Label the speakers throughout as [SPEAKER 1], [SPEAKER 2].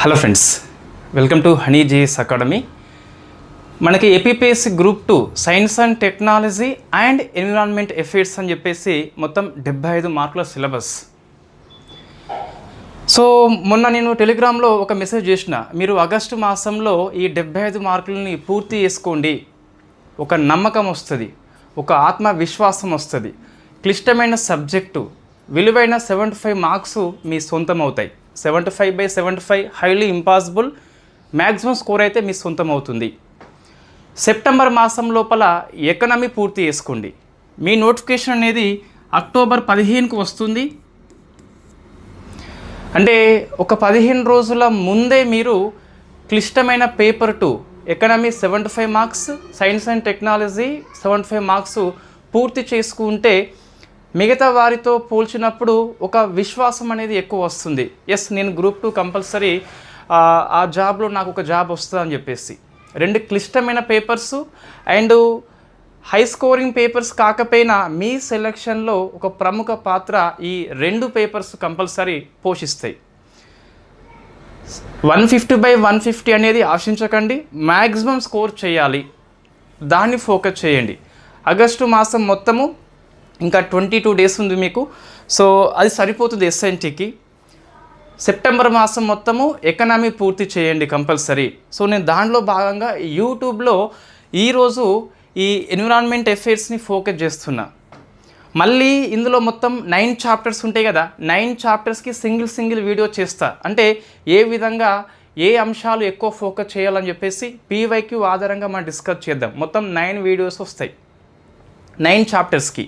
[SPEAKER 1] Hello friends, welcome to Honey GS academy. మనకి APPSC group 2 science and technology and environment affairs అని చెప్పేసి మొత్తం 75 మార్కుల సిలబస్. సో మొన్న నేను టెలిగ్రామ్లో ఒక మెసేజ్ చేసిన, మీరు ఆగస్టు మాసంలో ఈ 75 మార్కులని పూర్తి చేసుకోండి, ఒక నమ్మకం వస్తుంది, ఒక ఆత్మవిశ్వాసం వస్తుంది, క్లిష్టమైన సబ్జెక్టు విలువైన 75 మార్క్స్ మీ సొంతం అవుతాయి. 75/75 హైలీ ఇంపాసిబుల్, మ్యాక్సిమం స్కోర్ అయితే మీ సొంతం అవుతుంది. సెప్టెంబర్ మాసం లోపల ఎకనమీ పూర్తి చేసుకోండి. మీ నోటిఫికేషన్ అనేది అక్టోబర్ 15కు వస్తుంది. అంటే ఒక 15 రోజుల ముందే మీరు క్లిష్టమైన paper 2 economy 75 marks, science and technology 75 marks పూర్తి చేసుకుంటే మిగతా వారితో పోల్చినప్పుడు ఒక విశ్వాసం అనేది ఎక్కువ వస్తుంది. ఎస్, నేను గ్రూప్ 2 కంపల్సరీ ఆ జాబ్లో నాకు ఒక జాబ్ వస్తుందని చెప్పేసి. 2 క్లిష్టమైన papers and high scoring papers కాకపోయినా మీ సెలక్షన్లో ఒక ప్రముఖ పాత్ర ఈ 2 పేపర్స్ కంపల్సరీ పోషిస్తాయి. 150/150 అనేది ఆశించకండి, మ్యాక్సిమం స్కోర్ చేయాలి, దాన్ని ఫోకస్ చేయండి. ఆగస్టు మాసం మొత్తము ఇంకా 22 డేస్ ఉంది మీకు, సో అది సరిపోతుంది ఎస్ఎన్టీకి. సెప్టెంబర్ మాసం మొత్తము ఎకనామీ పూర్తి చేయండి కంపల్సరీ. సో నేను దానిలో భాగంగా యూట్యూబ్లో ఈరోజు ఈ ఎన్విరాన్మెంట్ ఎఫైర్స్ని ఫోకస్ చేస్తున్నా. మళ్ళీ ఇందులో మొత్తం 9 చాప్టర్స్ ఉంటాయి కదా, 9 చాప్టర్స్కి సింగిల్ వీడియో చేస్తా. అంటే ఏ విధంగా ఏ అంశాలు ఎక్కువ ఫోకస్ చేయాలని చెప్పేసి పీవైక్యూ ఆధారంగా మనం డిస్కస్ చేద్దాం. మొత్తం 9 వీడియోస్ వస్తాయి 9 చాప్టర్స్కి.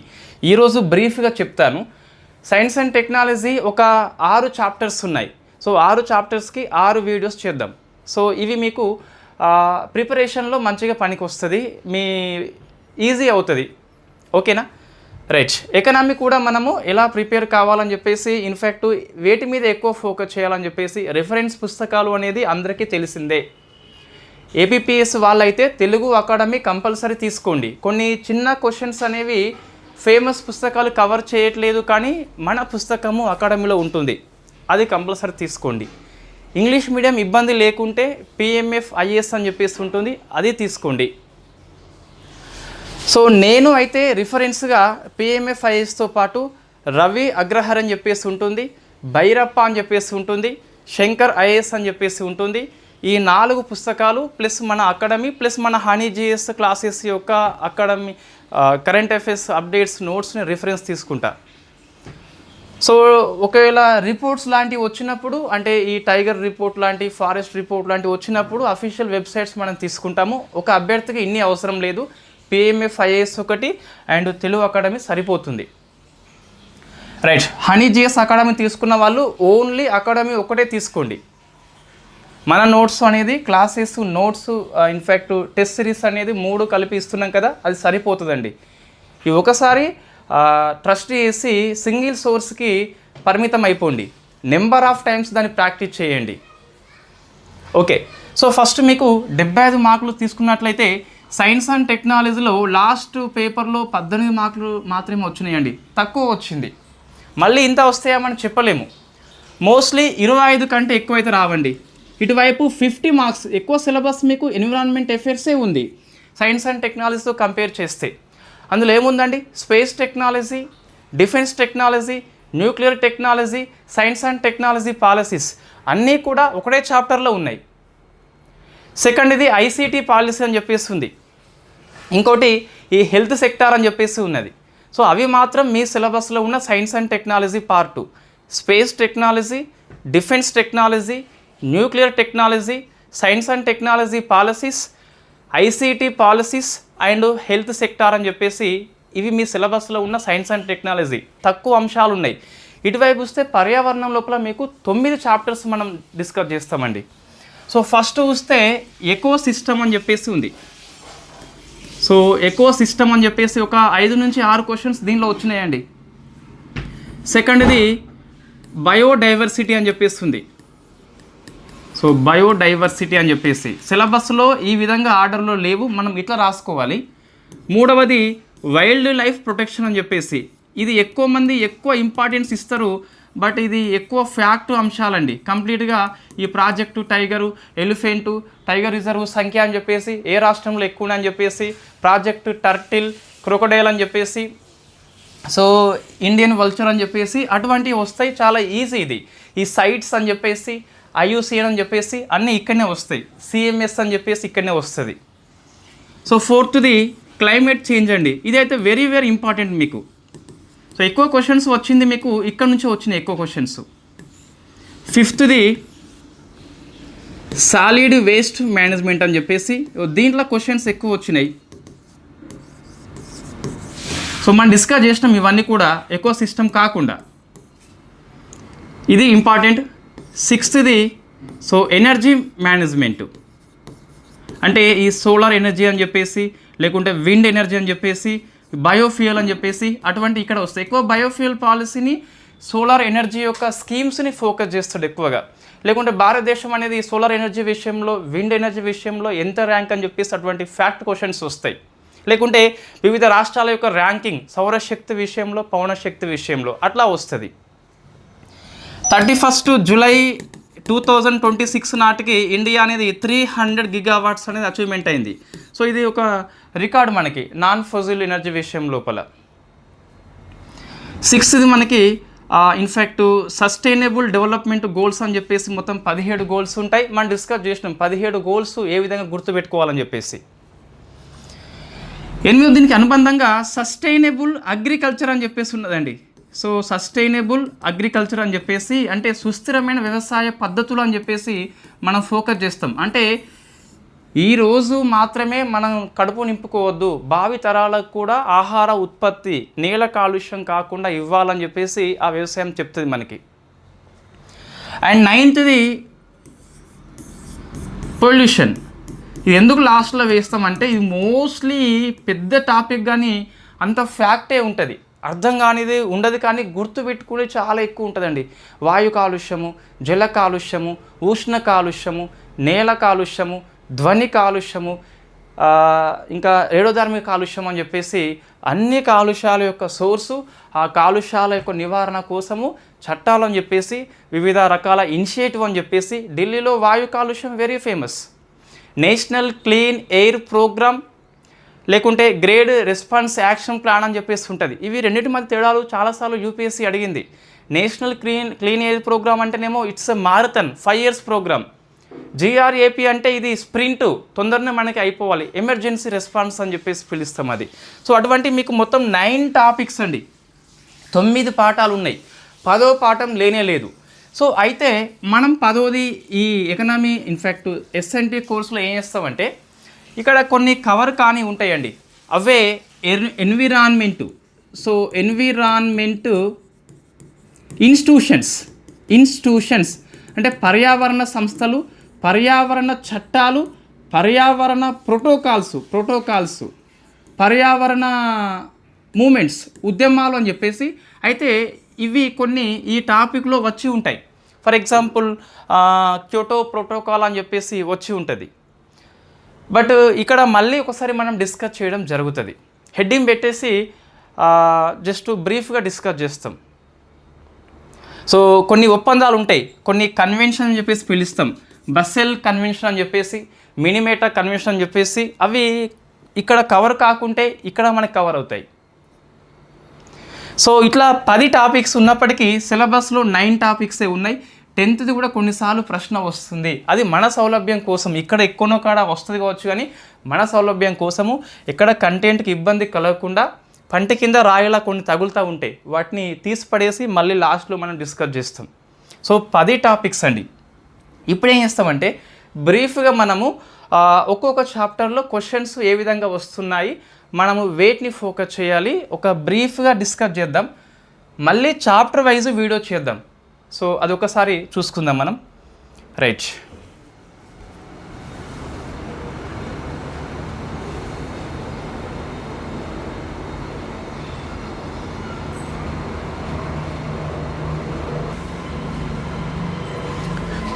[SPEAKER 1] ఈరోజు బ్రీఫ్గా చెప్తాను. సైన్స్ అండ్ టెక్నాలజీ ఒక 6 చాప్టర్స్ ఉన్నాయి. సో 6 చాప్టర్స్కి 6 వీడియోస్ చేద్దాం. సో ఇవి మీకు ప్రిపరేషన్లో మంచిగా పనికి వస్తుంది, మీ ఈజీ అవుతుంది. ఓకేనా? రైట్. ఎకనామీ కూడా మనము ఎలా ప్రిపేర్ కావాలని చెప్పేసి, ఇన్ఫ్యాక్ట్ వేటి మీద ఎక్కువ ఫోకస్ చేయాలని చెప్పేసి రిఫరెన్స్ పుస్తకాలు అనేది అందరికీ తెలిసిందే. ఏపీపీఎస్ వాళ్ళైతే తెలుగు అకాడమీ కంపల్సరీ తీసుకోండి. కొన్ని చిన్న క్వశ్చన్స్ అనేవి ఫేమస్ పుస్తకాలు కవర్ చేయట్లేదు, కానీ మన పుస్తకము అకాడమీలో ఉంటుంది, అది కంపల్సరీ తీసుకోండి. ఇంగ్లీష్ మీడియం ఇబ్బంది లేకుంటే పిఎంఎఫ్ ఐఏఎస్ అని చెప్పేసి ఉంటుంది, అది తీసుకోండి. సో నేను అయితే రిఫరెన్స్గా పిఎంఎఫ్ ఐఏఎస్తో పాటు రవి అగ్రహార్ అని చెప్పేసి ఉంటుంది, భైరప్ప అని చెప్పేసి ఉంటుంది, శంకర్ ఐఏఎస్ అని చెప్పేసి ఉంటుంది. ఈ 4 పుస్తకాలు ప్లస్ మన అకాడమీ ప్లస్ మన హనీ జిఎస్ క్లాసెస్ యొక్క అకాడమీ కరెంట్ అఫైర్స్ అప్డేట్స్ నోట్స్ని రిఫరెన్స్ తీసుకుంటా. సో ఒకవేళ రిపోర్ట్స్ లాంటివి వచ్చినప్పుడు, అంటే ఈ టైగర్ రిపోర్ట్ లాంటి, ఫారెస్ట్ రిపోర్ట్ లాంటివి వచ్చినప్పుడు అఫీషియల్ వెబ్సైట్స్ మనం తీసుకుంటాము. ఒక అభ్యర్థికి ఇన్ని అవసరం లేదు, పిఎంఎఫ్ ఐఏఎస్ ఒకటి అండ్ తెలుగు అకాడమీ సరిపోతుంది. రైట్. హనీ జిఎస్ అకాడమీ తీసుకున్న వాళ్ళు ఓన్లీ అకాడమీ ఒకటే తీసుకోండి. మన నోట్స్ అనేది classes notes, in fact test series అనేది 3 కలిపి ఇస్తున్నాం కదా, అది సరిపోతుందండి. ఈ ఒకసారి ట్రస్ట్ చేసి సింగిల్ సోర్స్కి పరిమితం అయిపోండి, నెంబర్ ఆఫ్ టైమ్స్ దాన్ని ప్రాక్టీస్ చేయండి. ఓకే. సో ఫస్ట్ మీకు 75 మార్కులు తీసుకున్నట్లయితే సైన్స్ అండ్ టెక్నాలజీలో లాస్ట్ పేపర్లో 18 మార్కులు మాత్రమే వచ్చినాయండి, తక్కువ వచ్చింది. మళ్ళీ ఇంత వస్తాయని చెప్పలేము. మోస్ట్లీ 25 కంటే ఎక్కువైతే రావండి. ఇటువైపు 50 మార్క్స్ ఎక్కువ సిలబస్ మీకు ఎన్విరాన్మెంట్ ఎఫైర్సే ఉంది సైన్స్ అండ్ టెక్నాలజీతో కంపేర్ చేస్తే. అందులో ఏముందండి, space technology, defence technology, nuclear technology, science and technology policies అన్నీ కూడా ఒకటే చాప్టర్లో ఉన్నాయి. సెకండ్ ఇది ఐసీటీ పాలసీ అని చెప్పేసి ఉంది, ఇంకోటి ఈ హెల్త్ సెక్టార్ అని చెప్పేసి ఉన్నది. సో అవి మాత్రం మీ సిలబస్లో ఉన్న science and technology part. Space technology, defence technology, nuclear technology, science and technology policies, ICT policies and health sector అని చెప్పేసి ఇవి మీ సిలబస్లో ఉన్న సైన్స్ అండ్ టెక్నాలజీ. తక్కువ అంశాలు ఉన్నాయి. ఇటువైపు వస్తే పర్యావరణం లోపల మీకు 9 చాప్టర్స్ మనం డిస్కస్ చేస్తామండి. సో ఫస్ట్ చూస్తే ఎకో సిస్టమ్ అని చెప్పేసి ఉంది. సో ఎకో సిస్టమ్ అని చెప్పేసి ఒక 5 నుంచి 6 క్వశ్చన్స్ దీనిలో వచ్చినాయండి. సెకండ్ది బయోడైవర్సిటీ అని చెప్పేసి ఉంది. సో బయోడైవర్సిటీ అని చెప్పేసి సిలబస్లో ఈ విధంగా ఆర్డర్లో లేవు, మనం ఇట్లా రాసుకోవాలి. మూడవది వైల్డ్ లైఫ్ ప్రొటెక్షన్ అని చెప్పేసి, ఇది ఎక్కువ మంది ఎక్కువ ఇంపార్టెన్స్ ఇస్తారు, బట్ ఇది ఎక్కువ ఫ్యాక్ట్ అంశాలండి. కంప్లీట్గా ఈ project tiger, elephant, tiger reserve సంఖ్య అని చెప్పేసి ఏ రాష్ట్రంలో ఎక్కువ అని చెప్పేసి, ప్రాజెక్టు టర్టిల్, క్రొకడైల్ అని చెప్పేసి, సో ఇండియన్ వల్చర్ అని చెప్పేసి అటువంటివి వస్తాయి. చాలా ఈజీ ఇది. ఈ సైట్స్ అని చెప్పేసి, IUCN అని చెప్పేసి అన్నీ ఇక్కడనే వస్తాయి. CMS అని చెప్పేసి ఇక్కడనే వస్తుంది. సో ఫోర్త్ది క్లైమేట్ చేంజ్ అండి. ఇదైతే వెరీ వెరీ ఇంపార్టెంట్ మీకు. సో ఎక్కువ క్వశ్చన్స్ వచ్చింది మీకు ఇక్కడ నుంచి వచ్చినాయి ఎక్కువ క్వశ్చన్స్. ఫిఫ్త్ది సాలిడ్ వేస్ట్ మేనేజ్మెంట్ అని చెప్పేసి దీంట్లో క్వశ్చన్స్ ఎక్కువ వచ్చినాయి. సో మనం డిస్కస్ చేసినాం ఇవన్నీ కూడా ఎక్కువ సిస్టమ్ కాకుండా. ఇది ఇంపార్టెంట్. సిక్స్త్ది సో ఎనర్జీ మేనేజ్మెంట్ అంటే ఈ సోలార్ ఎనర్జీ అని చెప్పేసి, లేకుంటే విండ్ ఎనర్జీ అని చెప్పేసి, బయోఫ్యూయల్ అని చెప్పేసి అటువంటి ఇక్కడ వస్తాయి. ఎక్కువ బయోఫ్యూయల్ పాలసీని, సోలార్ ఎనర్జీ యొక్క స్కీమ్స్ని ఫోకస్ చేస్తాడు ఎక్కువగా. లేకుంటే భారతదేశం అనేది సోలార్ ఎనర్జీ విషయంలో, విండ్ ఎనర్జీ విషయంలో ఎంత ర్యాంక్ అని చెప్పేసి అటువంటి ఫ్యాక్ట్ క్వశ్చన్స్ వస్తాయి. లేకుంటే వివిధ రాష్ట్రాల యొక్క ర్యాంకింగ్ సౌరశక్తి విషయంలో, పవనశక్తి విషయంలో అట్లా వస్తుంది. 31 జూలై 2026 నాటికి ఇండియా అనేది 300 GW అనేది అచీవ్మెంట్ అయింది. సో ఇది ఒక రికార్డ్ మనకి నాన్ ఫజిల్ ఎనర్జీ విషయం లోపల. 6th మనకి ఇన్ఫ్యాక్ట్ సస్టైనబుల్ డెవలప్మెంట్ గోల్స్ అని చెప్పేసి మొత్తం 17 గోల్స్ ఉంటాయి. మనం డిస్కస్ చేసినాం 17 గోల్స్ ఏ విధంగా గుర్తుపెట్టుకోవాలని చెప్పేసి. 8వ దీనికి అనుబంధంగా సస్టైనబుల్ అగ్రికల్చర్ అని చెప్పేసి ఉన్నదండి. సో సస్టైనబుల్ అగ్రికల్చర్ అని చెప్పేసి అంటే సుస్థిరమైన వ్యవసాయ పద్ధతులు అని చెప్పేసి మనం ఫోకస్ చేస్తాం. అంటే ఈరోజు మాత్రమే మనం కడుపు నింపుకోవద్దు, భావి తరాలకు కూడా ఆహార ఉత్పత్తి, నేల కాలుష్యం కాకుండా ఇవ్వాలని చెప్పేసి ఆ వ్యవసాయం చెప్తుంది మనకి. And 9th pollution. ఇది ఎందుకు లాస్ట్లో వేస్తామంటే ఇది మోస్ట్లీ పెద్ద టాపిక్ కానీ అంత ఫ్యాక్టే ఉంటుంది, అర్థం కానిది ఉండదు, కానీ గుర్తుపెట్టుకునే చాలా ఎక్కువ ఉంటుందండి. వాయు కాలుష్యము, జల కాలుష్యము, ఉష్ణ కాలుష్యము, నేల కాలుష్యము, ధ్వని కాలుష్యము, ఇంకా రేడియోధార్మిక కాలుష్యం అని చెప్పేసి అన్ని కాలుష్యాల యొక్క సోర్సు, ఆ కాలుష్యాల యొక్క నివారణ కోసము చట్టాలని చెప్పేసి వివిధ రకాల ఇనిషియేటివ్ అని చెప్పేసి ఢిల్లీలో వాయు కాలుష్యం very famous. National clean air programme లేకుంటే గ్రేడ్ రెస్పాన్స్ యాక్షన్ ప్లాన్ అని చెప్పేసి ఉంటుంది. ఇవి రెండింటి మధ్య తేడాలు చాలాసార్లు UPSC అడిగింది. నేషనల్ క్లీన్ ఎయిర్ ప్రోగ్రామ్ అంటేనేమో it's a marathon 5 years programme. GRAP అంటే ఇది స్ప్రింట్, తొందరనే మనకి అయిపోవాలి, ఎమర్జెన్సీ రెస్పాన్స్ అని చెప్పేసి పిలుస్తాం అది. సో అటువంటి మీకు మొత్తం 9 టాపిక్స్ అండి, 9 పాఠాలు ఉన్నాయి. 10వ పాఠం లేనే లేదు. సో అయితే మనం 10వది ఈ ఎకనామీ ఇన్ఫ్యాక్ట్ SNT కోర్సులో ఏం చేస్తామంటే ఇక్కడ కొన్ని కవర్ కానీ ఉంటాయండి, అవే ఎన్విరాన్మెంటు. సో ఎన్విరాన్మెంటు ఇన్స్టిట్యూషన్స్ అంటే పర్యావరణ సంస్థలు, పర్యావరణ చట్టాలు, పర్యావరణ ప్రోటోకాల్స్, పర్యావరణ మూమెంట్స్, ఉద్యమాలు అని చెప్పేసి అయితే ఇవి కొన్ని ఈ టాపిక్లో వచ్చి ఉంటాయి. ఫర్ ఎగ్జాంపుల్ క్యోటో ప్రోటోకాల్ అని చెప్పేసి వచ్చి ఉంటుంది. బట్ ఇక్కడ మళ్ళీ ఒకసారి మనం డిస్కస్ చేయడం జరుగుతుంది. హెడ్డింగ్ పెట్టేసి జస్ట్ బ్రీఫ్గా డిస్కస్ చేస్తాం. సో కొన్ని ఒప్పందాలు ఉంటాయి, కొన్ని కన్వెన్షన్ అని చెప్పేసి పిలుస్తాం. బసెల్ కన్వెన్షన్ అని చెప్పేసి, మినిమేటా కన్వెన్షన్ అని చెప్పేసి అవి ఇక్కడ కవర్ కాకుంటే ఇక్కడ మనకి కవర్ అవుతాయి. సో ఇట్లా 10 టాపిక్స్ ఉన్నప్పటికీ సిలబస్లో 9 టాపిక్సే ఉన్నాయి. 10th కూడా కొన్నిసార్లు ప్రశ్న వస్తుంది, అది మన సౌలభ్యం కోసం. ఇక్కడ ఎక్కువనో కాడ వస్తుంది కావచ్చు, కానీ మన సౌలభ్యం కోసము ఇక్కడ కంటెంట్కి ఇబ్బంది కలగకుండా పంట కింద రాయేలా కొన్ని తగులుతూ ఉంటాయి, వాటిని తీసిపడేసి మళ్ళీ లాస్ట్లో మనం డిస్కస్ చేస్తాం. సో 10 టాపిక్స్ అండి. ఇప్పుడు ఏం చేస్తామంటే బ్రీఫ్గా మనము ఒక్కొక్క చాప్టర్లో క్వశ్చన్స్ ఏ విధంగా వస్తున్నాయి, మనము వేటిని ఫోకస్ చేయాలి, ఒక బ్రీఫ్గా డిస్కస్ చేద్దాం. మళ్ళీ చాప్టర్ వైజ్ వీడియో చేద్దాం. సో అదొకసారి చూసుకుందాం మనం. రైట్,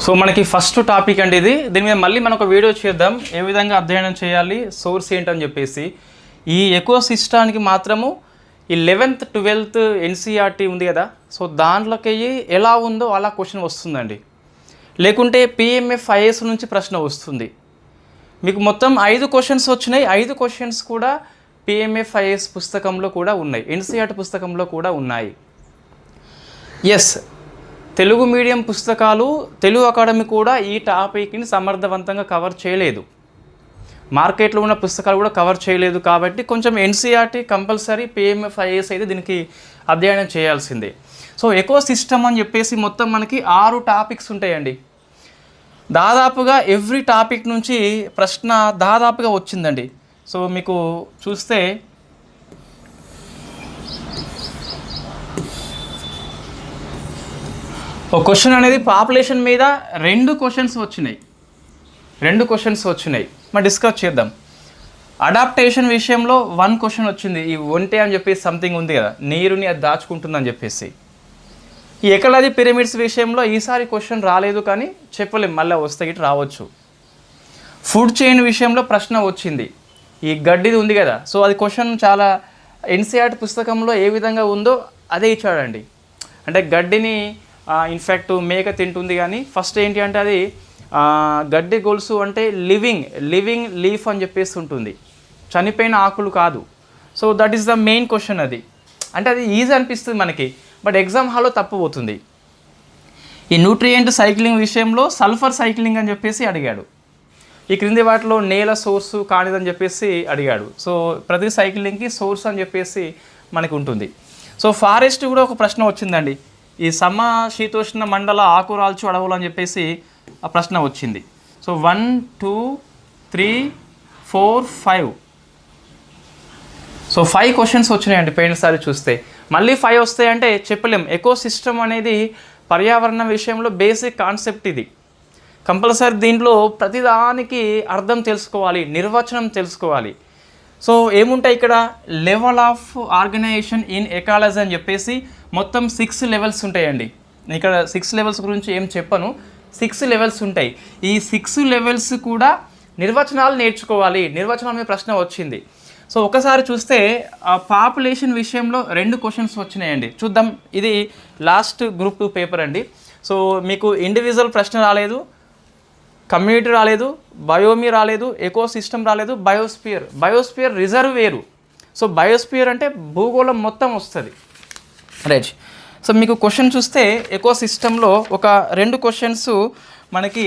[SPEAKER 1] సో మనకి ఫస్ట్ టాపిక్ అండి ఇది. దీని మీద మళ్ళీ మనం ఒక వీడియో చేద్దాం, ఏ విధంగా అధ్యయనం చేయాలి, సోర్స్ ఏంటని చెప్పేసి. ఈ ఎకో సిస్టానికి మాత్రము ఈ 11th 12th NCERT ఉంది కదా, సో దాంట్లోకి ఎలా ఉందో అలా క్వశ్చన్ వస్తుందండి. లేకుంటే PMFIS నుంచి ప్రశ్న వస్తుంది. మీకు మొత్తం 5 క్వశ్చన్స్ వచ్చినాయి. 5 క్వశ్చన్స్ కూడా PMFIS పుస్తకంలో కూడా ఉన్నాయి, NCERT పుస్తకంలో కూడా ఉన్నాయి. ఎస్, తెలుగు మీడియం పుస్తకాలు, తెలుగు అకాడమీ కూడా ఈ టాపిక్ని సమర్థవంతంగా కవర్ చేయలేదు. మార్కెట్లో ఉన్న పుస్తకాలు కూడా కవర్ చేయలేదు. కాబట్టి కొంచెం NCERT కంపల్సరీ PMFIS అయితే దీనికి అధ్యయనం చేయాల్సిందే. సో ఎకో సిస్టమ్ అని చెప్పేసి మొత్తం మనకి 6 టాపిక్స్ ఉంటాయండి. దాదాపుగా ఎవ్రీ టాపిక్ నుంచి ప్రశ్న దాదాపుగా వచ్చిందండి. సో మీకు చూస్తే ఒక క్వశ్చన్ అనేది పాపులేషన్ మీద 2 క్వశ్చన్స్ వచ్చినాయి. మనం డిస్కస్ చేద్దాం. అడాప్టేషన్ విషయంలో 1 క్వశ్చన్ వచ్చింది. ఈ ఒంటె అని చెప్పేసి సంథింగ్ ఉంది కదా, నీరుని అది దాచుకుంటుందని చెప్పేసి. ఈ ఎకలాది పిరమిడ్స్ విషయంలో ఈసారి క్వశ్చన్ రాలేదు, కానీ చెప్పలేం, మళ్ళీ వస్తే గిట్ట రావచ్చు. ఫుడ్ చైన్ విషయంలో ప్రశ్న వచ్చింది. ఈ గడ్డిది ఉంది కదా, సో అది క్వశ్చన్ చాలా NCERT పుస్తకంలో ఏ విధంగా ఉందో అదే ఇచ్చాడండి. అంటే గడ్డిని ఇన్ఫ్యాక్ట్ మేక తింటుంది, కానీ ఫస్ట్ ఏంటి అంటే అది గడ్డి గొలుసు అంటే లివింగ్ లీఫ్ అని చెప్పేసి ఉంటుంది, చనిపోయిన ఆకులు కాదు. So that is the main question. అది అంటే అది ఈజీ అనిపిస్తుంది మనకి, బట్ ఎగ్జామ్ హాల్లో తప్పు పోతుంది. ఈ న్యూట్రియంట్ సైక్లింగ్ విషయంలో సల్ఫర్ సైక్లింగ్ అని చెప్పేసి అడిగాడు. ఈ క్రింది వాటిలో నేల సోర్సు కానిదని చెప్పేసి అడిగాడు. సో ప్రతి సైక్లింగ్కి సోర్స్ అని చెప్పేసి మనకు ఉంటుంది. సో ఫారెస్ట్ కూడా ఒక ప్రశ్న వచ్చిందండి. ఈ సమశీతోష్ణ మండల ఆకురాల్చు అడవులు అని చెప్పేసి ఆ ప్రశ్న వచ్చింది. సో 1 2 3 4 5 సో 5 క్వశ్చన్స్ వచ్చినాయండి పోయినసారి చూస్తే. మళ్ళీ 5 వస్తాయంటే చెప్పలేం. ఎకో సిస్టమ్ అనేది పర్యావరణ విషయంలో బేసిక్ కాన్సెప్ట్. ఇది కంపల్సరీ దీంట్లో ప్రతిదానికి అర్థం తెలుసుకోవాలి, నిర్వచనం తెలుసుకోవాలి. సో ఏముంటాయి ఇక్కడ, level of organisation in ecology అని చెప్పేసి మొత్తం 6 లెవెల్స్ ఉంటాయండి. ఇక్కడ 6 లెవెల్స్ గురించి ఏం చెప్పను, 6 లెవెల్స్ ఉంటాయి. ఈ 6 లెవెల్స్ కూడా నిర్వచనాలు నేర్చుకోవాలి. నిర్వచనం మీద ప్రశ్న వచ్చింది. సో ఒకసారి చూస్తే ఆ పాపులేషన్ విషయంలో 2 క్వశ్చన్స్ వచ్చినాయండి. చూద్దాం. ఇది లాస్ట్ గ్రూప్ 2 పేపర్ అండి. సో మీకు ఇండివిజువల్ ప్రశ్న రాలేదు, కమ్యూనిటీ రాలేదు, బయోమీ రాలేదు, ఎకో సిస్టమ్ రాలేదు, బయోస్పియర్ రిజర్వ్ వేరు. సో బయోస్పియర్ అంటే భూగోళం మొత్తం వస్తుంది, రైట్. సో మీకు క్వశ్చన్ చూస్తే ఎకో సిస్టంలో ఒక 2 క్వశ్చన్స్ మనకి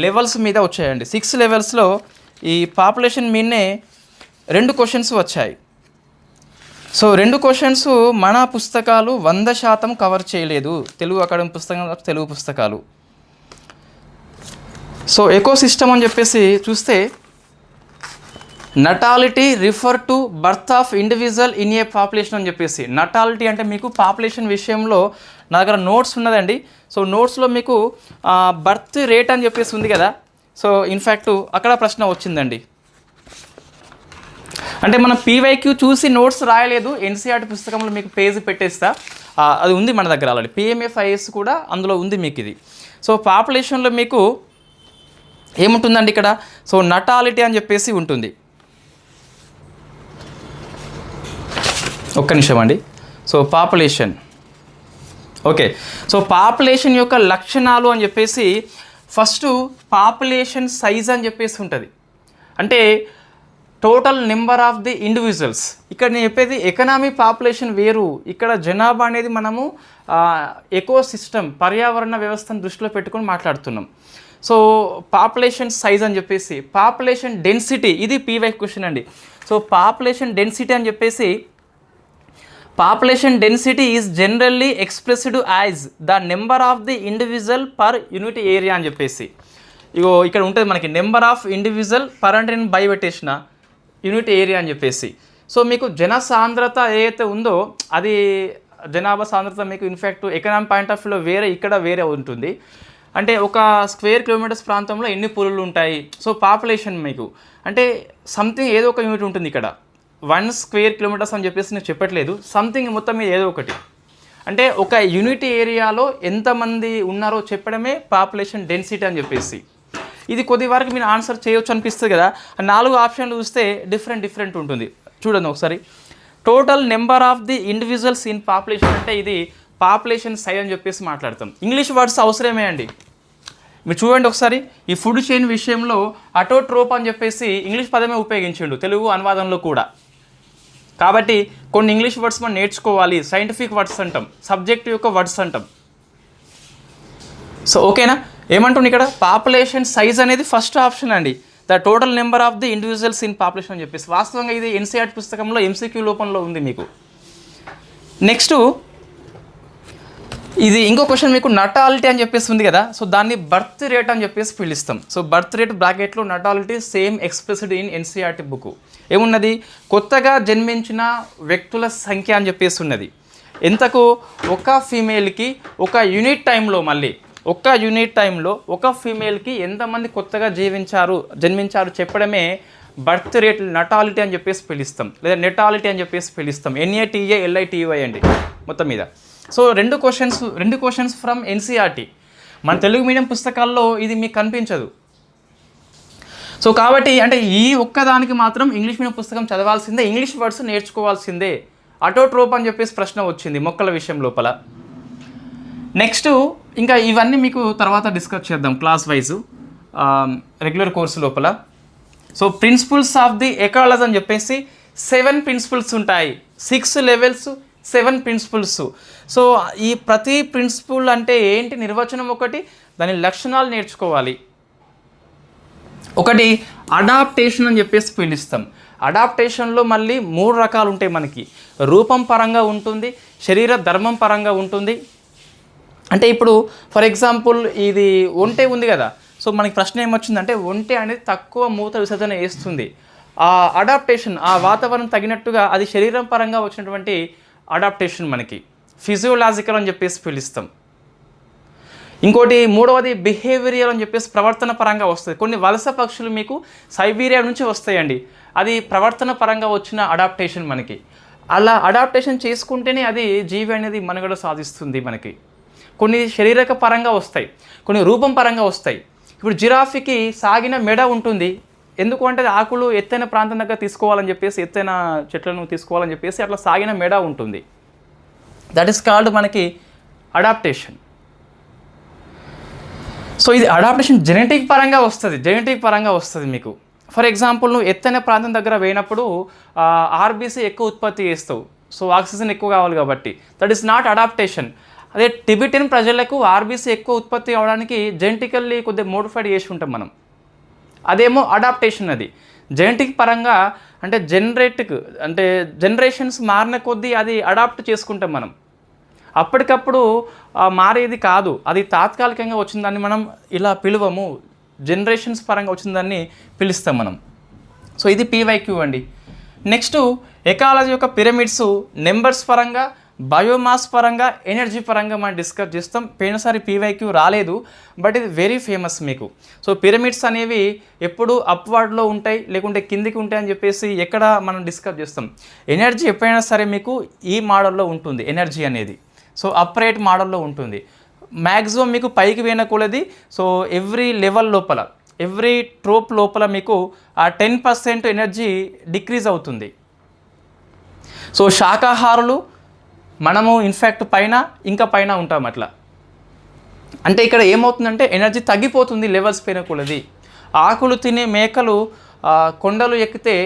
[SPEAKER 1] లెవెల్స్ మీద వచ్చాయండి. 6 లెవెల్స్లో ఈ పాపులేషన్ మీదనే 2 క్వశ్చన్స్ వచ్చాయి. సో 2 క్వశ్చన్స్ మన పుస్తకాలు 100% కవర్ చేయలేదు, తెలుగు అకాడమీ తెలుగు పుస్తకాలు. సో ఎకో సిస్టమ్ అని చెప్పేసి చూస్తే natality refer to birth of individual in a population అని చెప్పేసి. నటాలిటీ అంటే మీకు పాపులేషన్ విషయంలో నా దగ్గర నోట్స్ ఉన్నదండి. సో నోట్స్లో మీకు బర్త్ రేట్ అని చెప్పేసి ఉంది కదా. సో ఇన్ఫ్యాక్ట్ అక్కడ ప్రశ్న వచ్చిందండి. అంటే మనం PYQ చూసి నోట్స్ రాయలేదు, NCERT పుస్తకంలో మీకు పేజ్ పెట్టేస్తా, అది ఉంది మన దగ్గర ఆల్రెడీ. PMFIS కూడా అందులో ఉంది మీకు ఇది. సో పాపులేషన్లో మీకు ఏముంటుందండి ఇక్కడ, సో నటాలిటీ అని చెప్పేసి ఉంటుంది. ఒక్క నిమిషం అండి. So population, okay. So population యొక్క లక్షణాలు అని చెప్పేసి ఫస్ట్ పాపులేషన్ సైజ్ అని చెప్పేసి ఉంటుంది. అంటే total number of the individuals. ఇక్కడ నేను చెప్పేది ఎకనామీ పాపులేషన్ వేరు. ఇక్కడ జనాభా అనేది మనము ఎకో సిస్టమ్ పర్యావరణ వ్యవస్థను దృష్టిలో పెట్టుకొని మాట్లాడుతున్నాం. సో పాపులేషన్ సైజ్ అని చెప్పేసి, పాపులేషన్ డెన్సిటీ, ఇది PY క్వశ్చన్ అండి. సో పాపులేషన్ డెన్సిటీ అని చెప్పేసి, population density is generally expressed as the number of the individual per unit area అని చెప్పేసి. ఇగో ఇక్కడ ఉంటుంది మనకి నెంబర్ ఆఫ్ ఇండివిజువల్ పర్ అంటే నేను బై పెట్టేసిన యూనిట్ ఏరియా అని చెప్పేసి. సో మీకు జన సాంద్రత ఏదైతే ఉందో అది జనాభా సాంద్రత మీకు ఇన్ఫ్యాక్ట్ ఎకనామిక్ పాయింట్ ఆఫ్ వ్యూలో వేరే, ఇక్కడ వేరే ఉంటుంది. అంటే ఒక స్క్వేర్ కిలోమీటర్స్ ప్రాంతంలో ఎన్ని పులులు ఉంటాయి. సో పాపులేషన్ మీకు అంటే సంథింగ్ ఏదో ఒక యూనిట్ ఉంటుంది. ఇక్కడ 1 స్క్వేర్ కిలోమీటర్స్ అని చెప్పేసి నేను చెప్పట్లేదు, సంథింగ్ మొత్తం మీద ఏదో ఒకటి. అంటే ఒక యూనిట్ ఏరియాలో ఎంతమంది ఉన్నారో చెప్పడమే పాపులేషన్ డెన్సిటీ అని చెప్పేసి. ఇది కొద్ది వరకు మీరు ఆన్సర్ చేయొచ్చు అనిపిస్తుంది కదా. 4 ఆప్షన్లు చూస్తే డిఫరెంట్ ఉంటుంది. చూడండి ఒకసారి. Total number of the individuals in population అంటే ఇది పాపులేషన్ సైజ్ అని చెప్పేసి మాట్లాడతాం. ఇంగ్లీష్ వర్డ్స్ అవసరమే అండి. మీరు చూడండి ఒకసారి, ఈ ఫుడ్ చైన్ విషయంలో అటోట్రోప్ అని చెప్పేసి ఇంగ్లీష్ పదమే ఉపయోగించిండు తెలుగు అనువాదంలో కూడా. కాబట్టి కొన్ని ఇంగ్లీష్ వర్డ్స్ మనం నేర్చుకోవాలి. సైంటిఫిక్ వర్డ్స్ అంటాం, సబ్జెక్ట్ యొక్క వర్డ్స్ అంటాం. సో ఓకేనా, ఏమంటుంది ఇక్కడ పాపులేషన్ సైజ్ అనేది ఫస్ట్ ఆప్షన్ అండి. The total number of the individuals in population అని చెప్పేసి. వాస్తవంగా ఇది ఎన్సీఆర్టీ పుస్తకంలో ఎంసీక్యూ రూపంలో ఉంది మీకు. నెక్స్ట్ ఇది ఇంకో క్వశ్చన్ మీకు నటాలిటీ అని చెప్పేసి ఉంది కదా, సో దాన్ని బర్త్ రేట్ అని చెప్పేసి పిలుస్తాం. సో బర్త్ రేట్ బ్రాకెట్లో natality same expressed in NCERT book. ఏమున్నది, కొత్తగా జన్మించిన వ్యక్తుల సంఖ్య అని చెప్పేసి ఉన్నది. ఎంతకు, ఒక ఫీమేల్కి ఒక యూనిట్ టైంలో, మళ్ళీ ఒక యూనిట్ టైంలో ఒక ఫీమేల్కి ఎంతమంది కొత్తగా జన్మించారు చెప్పడమే బర్త్ రేట్ నటాలిటీ అని చెప్పేసి పిలుస్తాం, లేదా నెటాలిటీ అని చెప్పేసి పిలుస్తాం. NATALITY అండి మొత్తం మీద. సో రెండు క్వశ్చన్స్ ఫ్రమ్ ఎన్సీఆర్టీ. మన తెలుగు మీడియం పుస్తకాల్లో ఇది మీకు కనిపించదు. సో కాబట్టి అంటే ఈ ఒక్కదానికి మాత్రం ఇంగ్లీష్ మీడియం పుస్తకం చదవాల్సిందే, ఇంగ్లీష్ వర్డ్స్ నేర్చుకోవాల్సిందే. అటోట్రోప్ అని చెప్పేసి ప్రశ్న వచ్చింది మొక్కల విషయం లోపల. నెక్స్ట్ ఇంకా ఇవన్నీ మీకు తర్వాత డిస్కస్ చేద్దాం క్లాస్ వైజు రెగ్యులర్ కోర్సు లోపల. So principles of the ecology అని చెప్పేసి 7 ప్రిన్సిపల్స్ ఉంటాయి. 6 లెవెల్స్, 7 ప్రిన్సిపల్స్. సో ఈ ప్రతి ప్రిన్సిపల్ అంటే ఏంటి, నిర్వచనం ఒకటి, దాని లక్షణాలు నేర్చుకోవాలి. ఒకటి అడాప్టేషన్ అని చెప్పేసి పిలుస్తాం. అడాప్టేషన్లో మళ్ళీ 3 రకాలు ఉంటాయి మనకి. రూపం పరంగా ఉంటుంది, శరీర ధర్మం పరంగా ఉంటుంది. అంటే ఇప్పుడు ఫర్ ఎగ్జాంపుల్ ఇది ఒంటె ఉంది కదా, సో మనకి ప్రశ్న ఏమొచ్చిందంటే ఒంటె అనేది తక్కువ మూత విసర్జన వేస్తుంది. ఆ అడాప్టేషన్, ఆ వాతావరణం తగినట్టుగా అది శరీరం పరంగా వచ్చినటువంటి అడాప్టేషన్ మనకి ఫిజియోలాజికల్ అని చెప్పేసి పిలుస్తాం. ఇంకోటి మూడవది బిహేవియరల్ అని చెప్పేసి ప్రవర్తన పరంగా వస్తుంది. కొన్ని వలస పక్షులు మీకు సైబీరియా నుంచి వస్తాయండి, అది ప్రవర్తన పరంగా వచ్చిన అడాప్టేషన్ మనకి. అలా అడాప్టేషన్ చేసుకుంటేనే అది జీవి అనేది మనుగడ సాధిస్తుంది మనకి. కొన్ని శారీరక పరంగా వస్తాయి, కొన్ని రూపం పరంగా వస్తాయి. ఇప్పుడు జిరాఫీకి సాగిన మెడ ఉంటుంది, ఎందుకు అంటే ఆకులు ఎత్తైన ప్రాంతం దగ్గర తీసుకోవాలని చెప్పేసి, ఎత్తైన చెట్లను తీసుకోవాలని చెప్పేసి అట్లా సాగిన మెడ ఉంటుంది. దట్ ఈస్ కాల్డ్ మనకి అడాప్టేషన్. సో ఇది అడాప్టేషన్ జెనెటిక్ పరంగా వస్తుంది మీకు. ఫర్ ఎగ్జాంపుల్ నువ్వు ఎత్తైన ప్రాంతం దగ్గర పోయినప్పుడు ఆర్బీసీ ఎక్కువ ఉత్పత్తి చేస్తావు, సో ఆక్సిజన్ ఎక్కువ కావాలి కాబట్టి. That is not adaptation. అదే టిబెటియన్ ప్రజలకు ఆర్బీసీ ఎక్కువ ఉత్పత్తి అవడానికి జెనెటికల్లీ కొద్దిగా మోడిఫైడ్ చేసి ఉంటాం మనం, అదేమో అడాప్టేషన్. అది జెనెటిక్ పరంగా అంటే జనరేషన్స్ మారిన కొద్దీ అది అడాప్ట్ చేసుకుంటాం మనం. అప్పటికప్పుడు మారేది కాదు, అది తాత్కాలికంగా వచ్చిందాన్ని మనం ఇలా పిలువము, జనరేషన్స్ పరంగా వచ్చిందాన్ని పిలుస్తాం మనం. సో ఇది PYQ అండి. నెక్స్ట్ ఎకాలజీ యొక్క పిరమిడ్స్ నెంబర్స్ పరంగా, బయోమాస్ పరంగా, ఎనర్జీ పరంగా మనం డిస్కస్ చేస్తాం. పోయినసారి PYQ రాలేదు, బట్ ఇది వెరీ ఫేమస్ మీకు. సో పిరమిడ్స్ అనేవి ఎప్పుడు అప్వర్డ్లో ఉంటాయి లేకుంటే కిందికి ఉంటాయి అని చెప్పేసి ఎక్కడ మనం డిస్కస్ చేస్తాం. ఎనర్జీ ఎప్పుడైనా సరే మీకు ఈ మోడల్లో ఉంటుంది ఎనర్జీ అనేది. సో అప్రైట్ మోడల్లో ఉంటుంది. మ్యాక్సిమం మీకు పైకి పోయినకూడది. సో ఎవ్రీ లెవెల్ లోపల, ఎవ్రీ ట్రోప్ లోపల మీకు ఆ 10% ఎనర్జీ డిక్రీజ్ అవుతుంది. సో శాకాహారులు మనము ఇన్ఫ్యాక్ట్ పైన ఉంటాం అట్లా. అంటే ఇక్కడ ఏమవుతుందంటే ఎనర్జీ తగ్గిపోతుంది లెవెల్స్ పైన కూడది. ఆకులు తినే మేకలు కొండలు ఎక్కితే,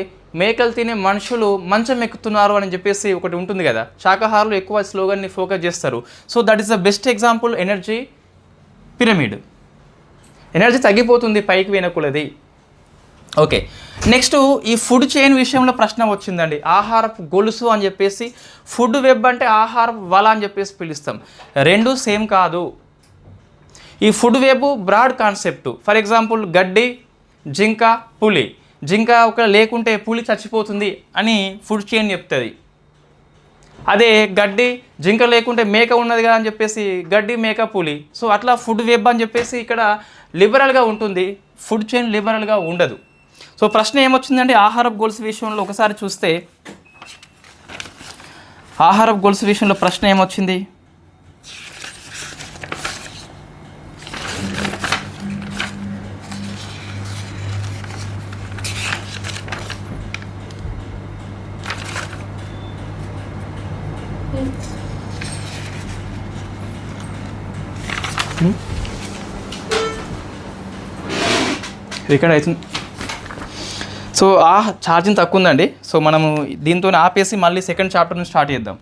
[SPEAKER 1] మేకలు తినే మనుషులు మంచం ఎక్కుతున్నారు అని చెప్పేసి ఒకటి ఉంటుంది కదా. శాకాహారులు ఎక్కువ స్లోగన్ని ఫోకస్ చేస్తారు. So that is the best example energy pyramid. Energy తగ్గిపోతుంది పైకి వినకూడది. ఓకే, నెక్స్ట్ ఈ ఫుడ్ చైన్ విషయంలో ప్రశ్న వచ్చిందండి. ఆహారపు గొలుసు అని చెప్పేసి, ఫుడ్ వెబ్ అంటే ఆహారపు వల అని చెప్పేసి పిలుస్తాం. రెండు సేమ్ కాదు. ఈ food web broad concept. For example గడ్డి, జింక, పులి. జింక ఒక లేకుంటే పులి చచ్చిపోతుంది అని ఫుడ్ చైన్ చెప్తుంది. అదే గడ్డి, జింక లేకుంటే మేక ఉన్నది కదా అని చెప్పేసి గడ్డి, మేక, పులి. సో అట్లా ఫుడ్ వెబ్ అని చెప్పేసి ఇక్కడ లిబరల్గా ఉంటుంది, ఫుడ్ చైన్ లిబరల్గా ఉండదు. సో ప్రశ్న ఏమొచ్చిందంటే ఆహారపు గొలుసు విషయంలో ఒకసారి చూస్తే, ఆహారపు గొలుసు విషయంలో ప్రశ్న ఏమొచ్చింది, రికార్డ్ అవుతుంది. సో ఛార్జింగ్ తక్కువ ఉందండి. సో మనము దీంతో ఆపేసి మళ్ళీ సెకండ్ చాప్టర్ నుంచి స్టార్ట్ చేద్దాం.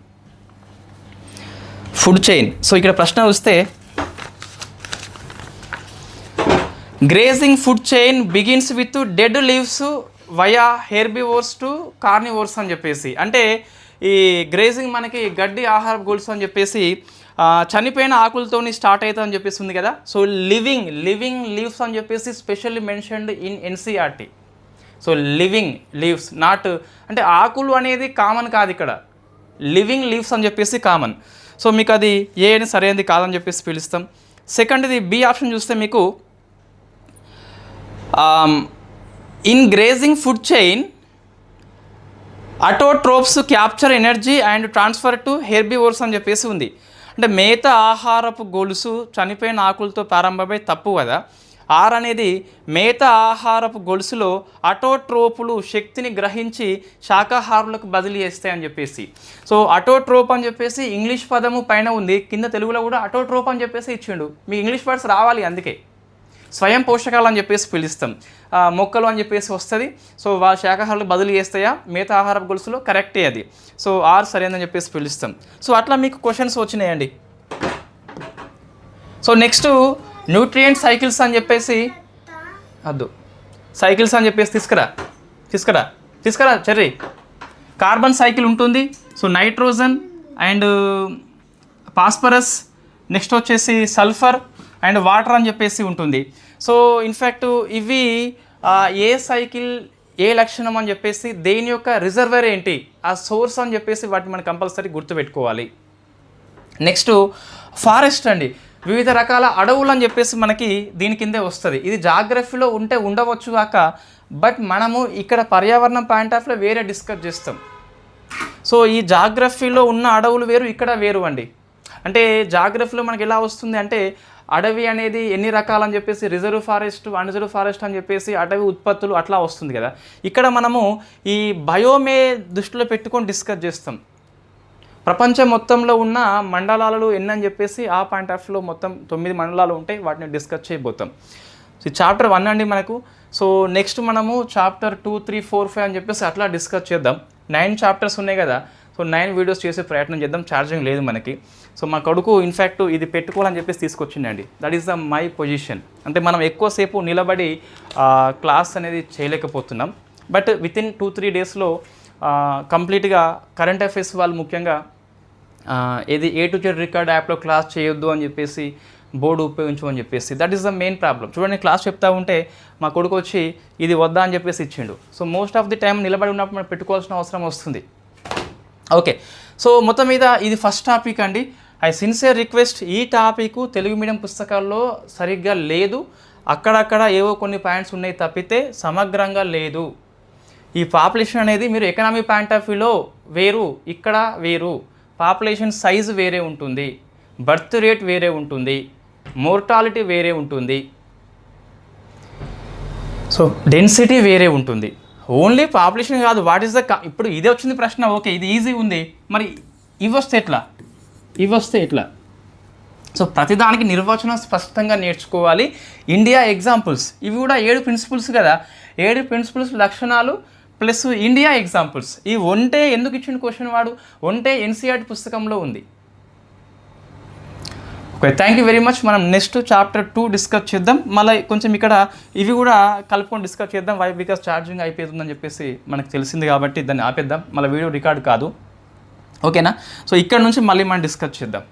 [SPEAKER 1] Food chain. సో ఇక్కడ ప్రశ్న వస్తే grazing food chain begins with dead leaves via herbivores to carnivores అని చెప్పేసి, అంటే ఈ గ్రేజింగ్ మనకి గడ్డి ఆహార గొలుసు అని చెప్పేసి చనిపోయిన ఆకులతోని స్టార్ట్ అవుతుందని చెప్పేసి ఉంది కదా. సో లివింగ్ లీవ్స్ అని చెప్పేసి specially mentioned in NCERT. So living leaves not, అంటే ఆకులు అనేది కామన్ కాదు ఇక్కడ, లివింగ్ లీవ్స్ అని చెప్పేసి కామన్. సో మీకు అది ఏ అని సరైనది కాదని చెప్పేసి పిలుస్తాం. సెకండ్ది బి ఆప్షన్ చూస్తే మీకు in grazing food chain autotrophs capture energy and transfer to herbivores అని చెప్పేసి ఉంది. అంటే మేత ఆహారపు గొలుసు చనిపోయిన ఆకులతో ప్రారంభమై తప్పు కదా. ఆర్ అనేది మేత ఆహారపు గొలుసులో అటోట్రోపులు శక్తిని గ్రహించి శాకాహారులకు బదిలీ చేస్తాయని చెప్పేసి. సో అటోట్రోప్ అని చెప్పేసి ఇంగ్లీష్ పదము పైన ఉంది, కింద తెలుగులో కూడా అటోట్రోప్ అని చెప్పేసి ఇచ్చిండు. మీకు ఇంగ్లీష్ వర్డ్స్ రావాలి, అందుకే స్వయం పోషకాలు అని చెప్పేసి పిలుస్తాం. మొక్కలు అని చెప్పేసి వస్తుంది. సో శాకాహారులకు బదిలీ చేస్తాయా మేత ఆహారపు గొలుసులో, కరెక్టే అది. సో ఆర్ సరైనదని చెప్పేసి పిలుస్తాం. సో అట్లా మీకు క్వశ్చన్స్ వచ్చినాయండి. సో నెక్స్ట్ న్యూట్రియంట్ సైకిల్స్ అని చెప్పేసి సైకిల్స్ అని చెప్పేసి తీసుకురా చెర్రీ. కార్బన్ సైకిల్ ఉంటుంది. So nitrogen and phosphorus, next వచ్చేసి సల్ఫర్ అండ్ వాటర్ అని చెప్పేసి ఉంటుంది. సో ఇన్ఫ్యాక్ట్ ఇవి ఏ సైకిల్ ఏ లక్షణం అని చెప్పేసి దేని యొక్క రిజర్వర్ ఏంటి ఆ సోర్స్ అని చెప్పేసి వాటిని మనం కంపల్సరీ గుర్తుపెట్టుకోవాలి. నెక్స్ట్ ఫారెస్ట్ అండి, వివిధ రకాల అడవులు అని చెప్పేసి మనకి దీని కిందే వస్తుంది. ఇది జాగ్రఫీలో ఉంటే ఉండవచ్చు కాక, బట్ మనము ఇక్కడ పర్యావరణం పాయింట్ ఆఫ్ వ్యూలో వేరే డిస్కస్ చేస్తాం. సో ఈ జాగ్రఫీలో ఉన్న అడవులు వేరు, ఇక్కడ వేరు అండి. అంటే జాగ్రఫీలో మనకి ఎలా వస్తుంది అంటే అడవి అనేది ఎన్ని రకాలని చెప్పేసి రిజర్వ్ ఫారెస్ట్ అన్రిజర్వ్ ఫారెస్ట్ అని చెప్పేసి అటవీ ఉత్పత్తులు అట్లా వస్తుంది కదా. ఇక్కడ మనము ఈ బయోమే దృష్టిలో పెట్టుకొని డిస్కస్ చేస్తాం. ప్రపంచం మొత్తంలో ఉన్న మండలాలు ఎన్ని అని చెప్పేసి ఆ పాయింట్ ఆఫ్ వ్యూలో మొత్తం 9 మండలాలు ఉంటాయి, వాటిని డిస్కస్ చేయబోతాం. సో చాప్టర్ 1 అండి మనకు. సో నెక్స్ట్ మనము చాప్టర్ 2, 3, 4, 5 అని చెప్పేసి అట్లా డిస్కస్ చేద్దాం. 9 చాప్టర్స్ ఉన్నాయి కదా. సో 9 వీడియోస్ చేసే ప్రయత్నం చేద్దాం. ఛార్జింగ్ లేదు మనకి. సో మా కొడుకు ఇన్ఫ్యాక్ట్ ఇది పెట్టుకోవాలని చెప్పేసి తీసుకొచ్చిండండి. That is the my position. అంటే మనం ఎక్కువసేపు నిలబడి క్లాస్ అనేది చేయలేకపోతున్నాం. బట్ వితిన్ 2-3 డేస్లో కంప్లీట్గా కరెంట్ అఫైర్స్ వాళ్ళు ముఖ్యంగా ఏది A to Z రికార్డ్ యాప్లో క్లాస్ చేయొద్దు అని చెప్పేసి బోర్డు ఉపయోగించమని చెప్పేసి, that is the main problem. చూడండి క్లాస్ చెప్తా ఉంటే మా కొడుకు వచ్చి ఇది వద్దా అని చెప్పేసి ఇచ్చిండు. So most of the time నిలబడి ఉన్నప్పుడు మనం పెట్టుకోవాల్సిన అవసరం వస్తుంది. ఓకే, సో మొత్తం మీద ఇది ఫస్ట్ టాపిక్ అండి. ఐ సిన్సియర్ రిక్వెస్ట్, ఈ టాపిక్ తెలుగు మీడియం పుస్తకాల్లో సరిగ్గా లేదు, అక్కడక్కడ ఏవో కొన్ని పాయింట్స్ ఉన్నాయి తప్పితే సమగ్రంగా లేదు. ఈ పాపులేషన్ అనేది మీరు ఎకనామీ పాయింట్ ఆఫ్ వ్యూలో వేరు, ఇక్కడ వేరు. పాపులేషన్ సైజు వేరే ఉంటుంది, బర్త్ రేట్ వేరే ఉంటుంది, మోర్టాలిటీ వేరే ఉంటుంది, సో డెన్సిటీ వేరే ఉంటుంది. ఓన్లీ పాపులేషన్ కాదు, వాట్ ఈస్ ద ఇప్పుడు ఇదే వచ్చింది ప్రశ్న. ఓకే ఇది ఈజీ ఉంది, మరి ఇవి వస్తే ఎట్లా? సో ప్రతిదానికి నిర్వచనం స్పష్టంగా నేర్చుకోవాలి. ఇండియా ఎగ్జాంపుల్స్, ఇవి కూడా 7 ప్రిన్సిపల్స్ కదా. 7 ప్రిన్సిపల్స్ లక్షణాలు ప్లస్ ఇండియా ఎగ్జాంపుల్స్. ఈ ఒంటే ఎందుకు ఇచ్చిన క్వశ్చన్ వాడు ఒంటే ఎన్సీఆర్టీ పుస్తకంలో ఉంది. Okay, thank you very much. మనం నెక్స్ట్ చాప్టర్ 2 డిస్కస్ చేద్దాం. మళ్ళీ కొంచెం ఇక్కడ ఇవి కూడా కలుపుకొని డిస్కస్ చేద్దాం. వై బికాస్ ఛార్జింగ్ అయిపోతుందని చెప్పేసి మనకు తెలిసింది కాబట్టి దాన్ని ఆపేద్దాం. మళ్ళీ వీడియో రికార్డ్ కాదు, ఓకేనా. సో ఇక్కడ నుంచి మళ్ళీ మనం డిస్కస్ చేద్దాం.